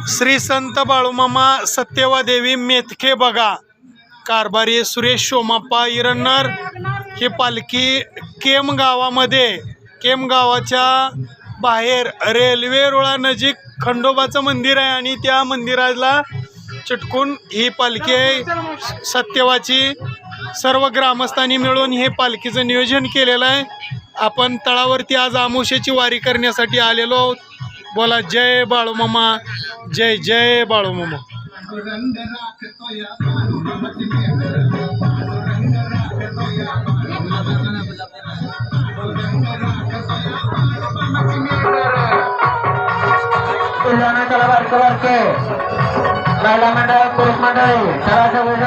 श्री संत बाळूमामा सत्यवादेवी मेथके बघा, कारभारी सुरेश शोमाप्पा इरन्नर। ही पालखी केम गावाच्या बाहेर रेल्वे रुळानजीक खंडोबाचं मंदिर आहे आणि त्या मंदिराला चिटकून ही पालखी आहे सत्यवाची। सर्व ग्रामस्थांनी मिळून हे पालखीचं नियोजन केलेलं आहे। आपण तळावरती आज आमुष्याची वारी करण्यासाठी आलेलो आहोत। बोला जय बाळूमामा, जय जय बाळूमामा। महिला मंडळ पुरुष मंडळी सरासरी वजन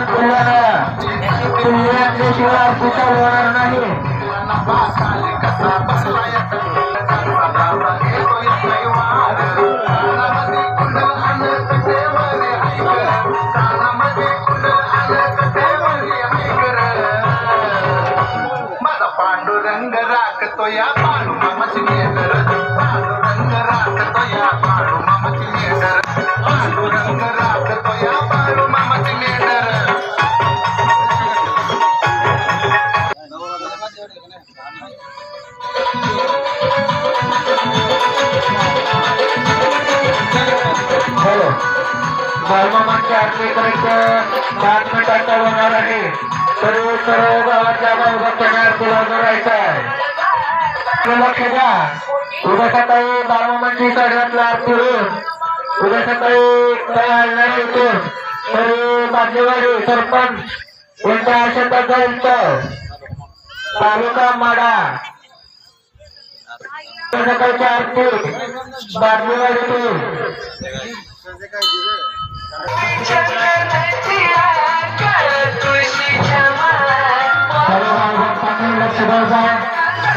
शिवाय कुठं होणार नाही। माझा पांडुरंग राखतो या बाळूमामाची मेघर, पांडुरंग राखतो या बाळूमामाची मेघर, पांडुरंग राखतो या बाळूमामाची मेघर। बाळूमामाच्या आरती करायचं 5 मिनिटाचा होणार आहे। सर्व गावातल्या बाळूमामाच्या आरतीला करायचं आहे। लक्ष द्या, उद्या सकाळी बाळूमामाची 8:30 आरती होईल। उद्या सकाळी काही हलणार येथून तरी बाजूवाडी सरपंच यांच्या आशेतात जाईल तर तालुका माडा सकाळची आरती बाजूवाडीतून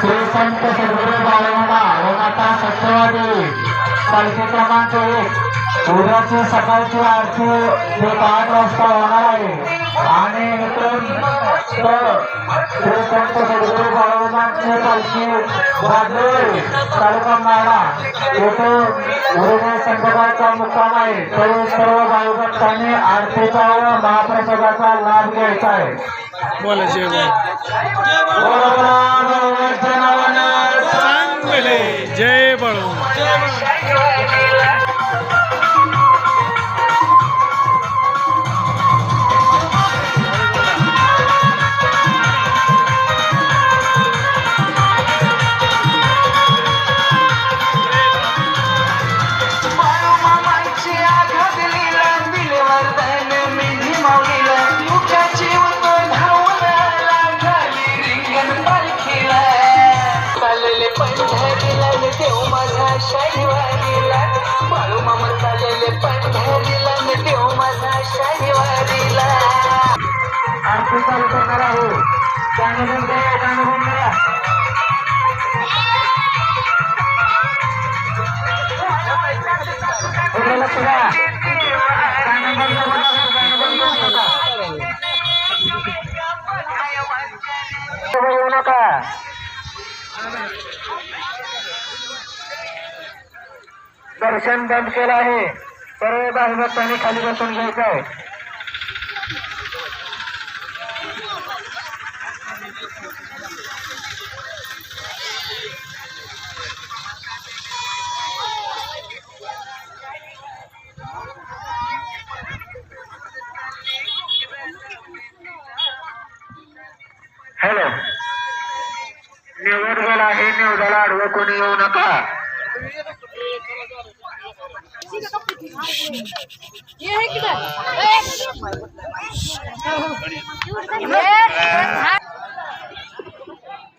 श्री संत सद्गुरू बाळूमामा व माता सत्यवादी पालखी क्रमांक 1 उद्याची सकाळची आरती 8 वाजता होणार आहे। आणि इथून श्री संत सद्गुरू बाळूमामाची पालखी बाजूवाडी तालुका माडा येथे उद्या संध्याकाळचा मुक्काम आहे। तरी सर्व भाविकांनी आरतीचा व महाप्रसादाचा लाभ घ्यायचा आहे। बोला जय चांगले जय बाळूमामा। बाळूमामा चालले पंढरीला देव माझा शनिवारीला। आरती चालू करणार आहे। गाणं करा। लक्ष द्या, येऊ नका। दर्शन बंद केलं आहे। सर्व भाविकांनी खाली बसून घ्यायचं आहे। हॅलो, निवड झाला आहे। निवडाला आडवं कोणी येऊ नका।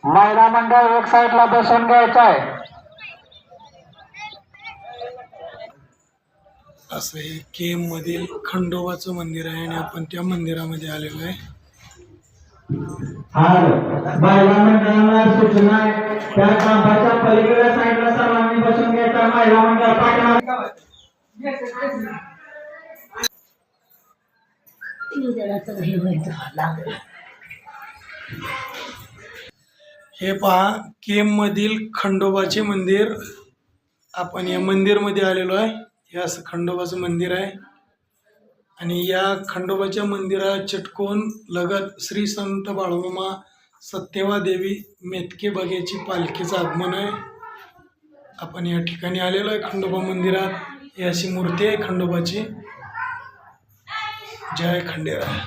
महिला मंडळ एक साईडला बसून घ्यायचं आहे। असं हे केम मधील खंडोबाचं मंदिर आहे आणि आपण त्या मंदिरामध्ये आलेलो आहे। महिला मंडळाला सूचना आहे, त्या खांबाच्या पलीकडे साईडला सर्वांनी बसून घ्यायचा। महिला मंडळ पाठवा। हे पहा, केम मधील खंडोबाचे मंदिर। आपण या मंदिर मध्ये आलेलो आहे। हे असं खंडोबाचं मंदिर आहे आणि या खंडोबाच्या मंदिरात चिटकून लगत श्री संत बाळूमामा सत्यवा देवी मेतके बघ्याची पालखीचं आगमन आहे. आपण या ठिकाणी आलेलो आहे खंडोबा मंदिरात. ही अशी मूर्ती आहे खंडोबाची. जय खंडेराय.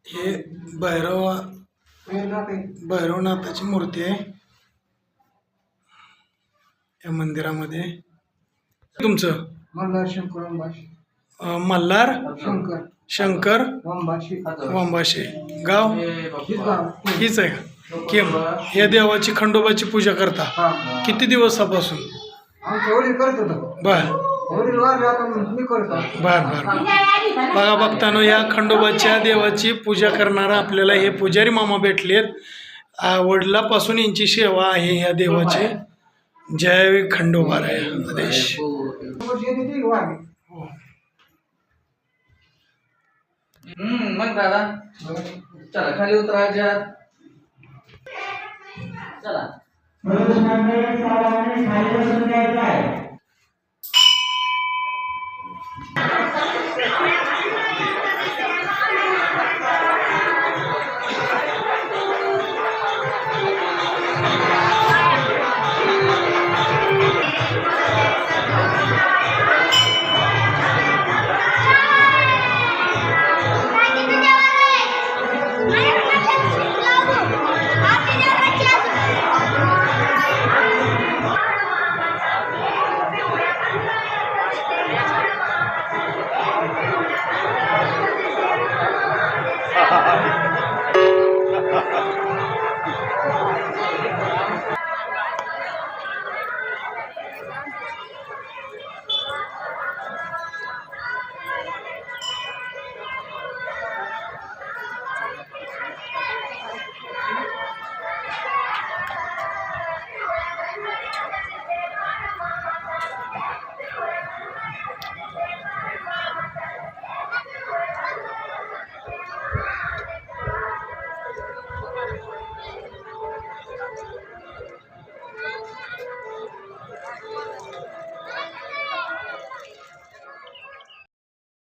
हे भैरवनाथाची मूर्ती आहे या मंदिरामध्ये. तुमचं मल्हार शंकर वंबाशे गाव हीच आहे का? केम या देवाची खंडोबाची पूजा करता किती दिवसापासून? बर बर बर. बघा बघताना या खंडोबाच्या देवाची पूजा करणारा आपल्याला हे पुजारी मामा भेटलेत. वडिलापासून यांची सेवा आहे या देवाची. जय खंडोबाराय आदेश. मग दादा चला खाली उतरायच्या. चला खाली बसून घ्यायचं आहे.